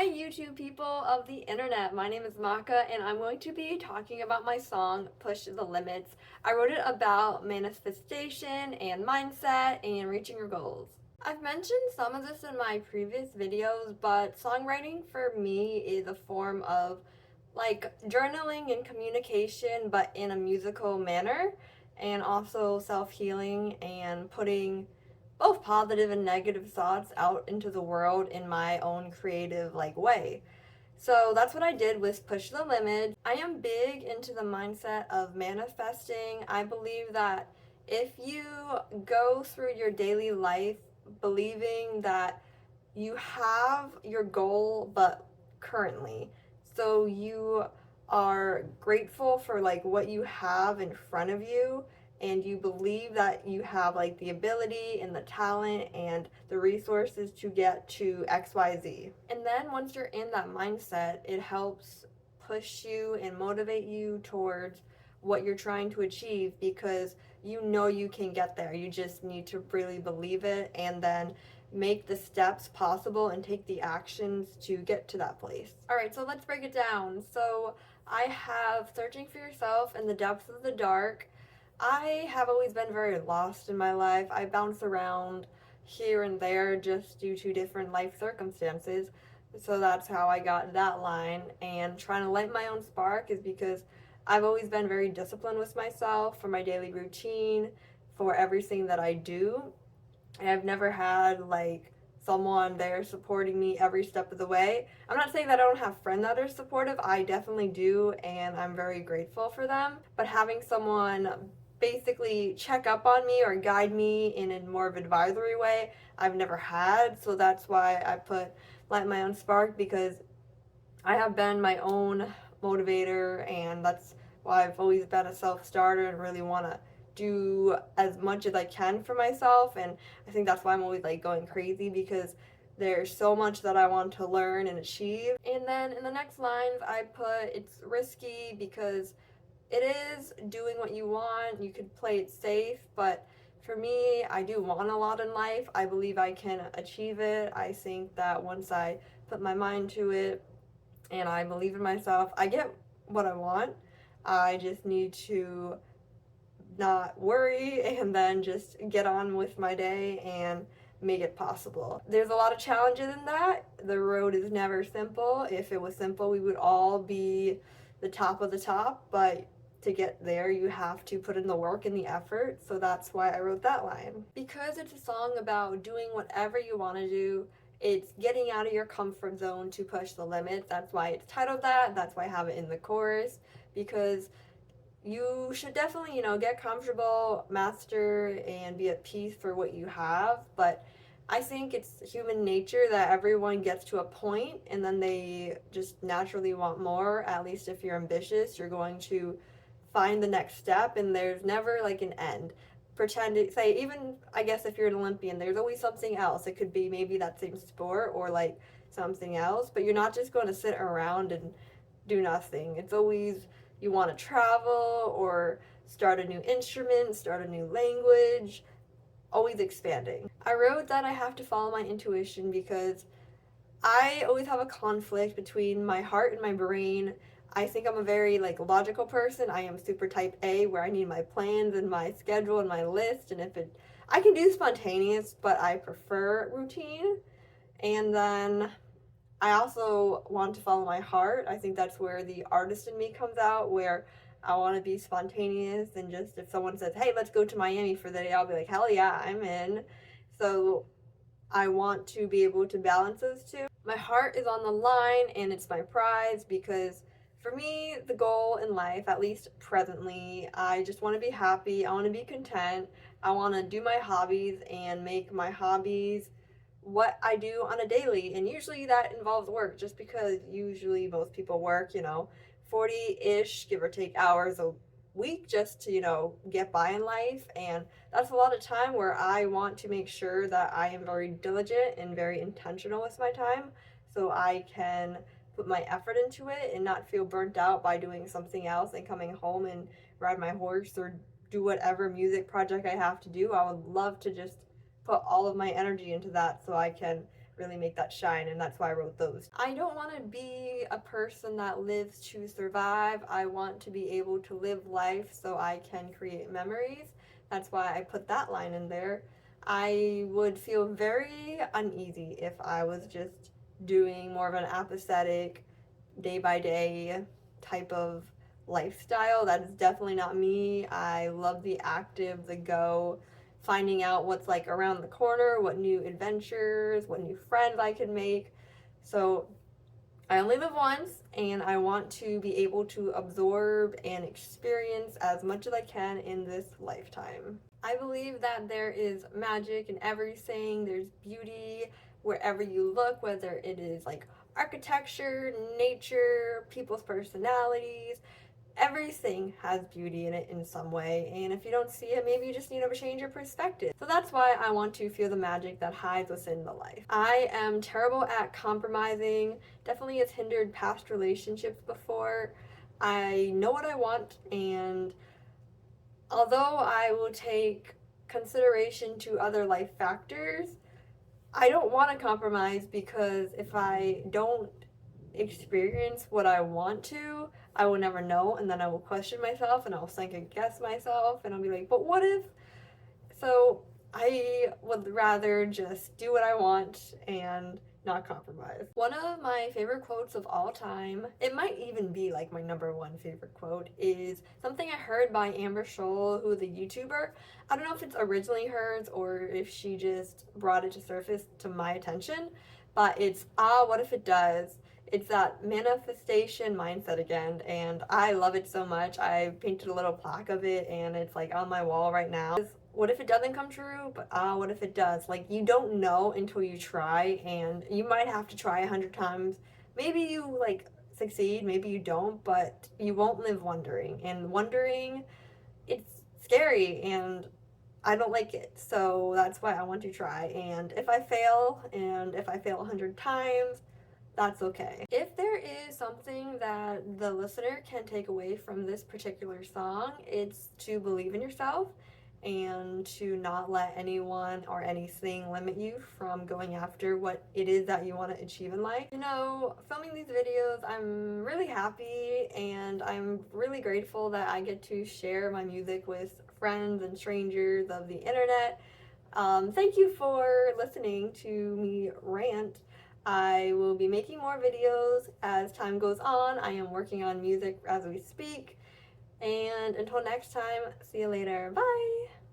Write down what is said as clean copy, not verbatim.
Hi YouTube people of the internet, my name is Maka and I'm going to be talking about my song Push the Limits. I wrote it about manifestation and mindset and reaching your goals. I've mentioned some of this in my previous videos, but songwriting for me is a form of like journaling and communication but in a musical manner, and also self-healing and putting both positive and negative thoughts out into the world in my own creative way. So that's what I did with Push the Limit. I am big into the mindset of manifesting. I believe that if you go through your daily life believing that you have your goal but currently, so you are grateful for what you have in front of you, and you believe that you have the ability and the talent and the resources to get to XYZ. And then once you're in that mindset, it helps push you and motivate you towards what you're trying to achieve, because you know you can get there. You just need to really believe it and then make the steps possible and take the actions to get to that place. All right, so let's break it down. So I have Searching for Yourself in the Depths of the Dark. I have always been very lost in my life. I bounce around here and there just due to different life circumstances. So that's how I got that line. And trying to light my own spark is because I've always been very disciplined with myself for my daily routine, for everything that I do. And I've never had someone there supporting me every step of the way. I'm not saying that I don't have friends that are supportive. I definitely do, and I'm very grateful for them. But having someone basically check up on me or guide me in a more of advisory way, I've never had. So that's why I put Light My Own Spark, because I have been my own motivator, and that's why I've always been a self-starter and really want to do as much as I can for myself. And I think that's why I'm always going crazy, because there's so much that I want to learn and achieve. And then in the next lines I put it's risky, because it is doing what you want. You could play it safe, but for me, I do want a lot in life. I believe I can achieve it. I think that once I put my mind to it and I believe in myself, I get what I want. I just need to not worry and then just get on with my day and make it possible. There's a lot of challenges in that. The road is never simple. If it was simple, we would all be the top of the top, but to get there, you have to put in the work and the effort. So that's why I wrote that line. Because it's a song about doing whatever you want to do, it's getting out of your comfort zone to push the limits. That's why it's titled that. That's why I have it in the chorus, because you should definitely, get comfortable, master, and be at peace for what you have. But I think it's human nature that everyone gets to a point and then they just naturally want more. At least if you're ambitious, you're going to find the next step, and there's never an end. Pretend to say, even I guess if you're an Olympian, there's always something else. It could be maybe that same sport or something else, but you're not just going to sit around and do nothing. It's always, you want to travel or start a new instrument, start a new language, always expanding. I wrote that I have to follow my intuition, because I always have a conflict between my heart and my brain. I think I'm a very logical person. I am super type A, where I need my plans and my schedule and my list, and if it I can do spontaneous, but I prefer routine. And then I also want to follow my heart. I think that's where the artist in me comes out, where I want to be spontaneous, and just if someone says, "Hey, let's go to Miami for the day," I'll be like, "Hell yeah, I'm in." So I want to be able to balance those two. My heart is on the line and it's my prize, because for me, the goal in life, at least presently, I just want to be happy. I want to be content. I want to do my hobbies and make my hobbies what I do on a daily. And usually that involves work, just because usually most people work, 40-ish, give or take, hours a week just to, get by in life. And that's a lot of time where I want to make sure that I am very diligent and very intentional with my time, so I can put my effort into it and not feel burnt out by doing something else and coming home and ride my horse or do whatever music project I have to do. I would love to just put all of my energy into that so I can really make that shine, and that's why I wrote those. I don't want to be a person that lives to survive. I want to be able to live life so I can create memories. That's why I put that line in there. I would feel very uneasy if I was just doing more of an apathetic, day by day type of lifestyle. That is definitely not me. I love the active, the go, finding out what's like around the corner, what new adventures, what new friends I could make. So I only live once, and I want to be able to absorb and experience as much as I can in this lifetime. I believe that there is magic in everything. There's beauty wherever you look, whether it is like architecture, nature, people's personalities. Everything has beauty in it in some way, and if you don't see it, maybe you just need to change your perspective. So that's why I want to feel the magic that hides within the life. I am terrible at compromising, definitely has hindered past relationships before. I know what I want, and although I will take consideration to other life factors, I don't want to compromise, because if I don't experience what I want to, I will never know, and then I will question myself, and I'll second guess myself, and I'll be like, but what if? So I would rather just do what I want and not compromise. One of my favorite quotes of all time, it might even be like my number one favorite quote, is something I heard by Amber Scholl, who is a YouTuber. I don't know if it's originally hers or if she just brought it to surface to my attention, but it's, what if it does? It's that manifestation mindset again, and I love it so much. I painted a little plaque of it, and it's like on my wall right now. What if it doesn't come true? But what if it does? Like, you don't know until you try, and you might have to try 100 times. Maybe you like succeed, maybe you don't, but you won't live wondering. And wondering, it's scary, and I don't like it. So that's why I want to try. And if I fail, 100 times, that's okay. If there is something that the listener can take away from this particular song, it's to believe in yourself and to not let anyone or anything limit you from going after what it is that you want to achieve in life. You know, filming these videos, I'm really happy, and I'm really grateful that I get to share my music with friends and strangers of the internet. Thank you for listening to me rant. I will be making more videos as time goes on. I am working on music as we speak. And until next time, see you later. Bye!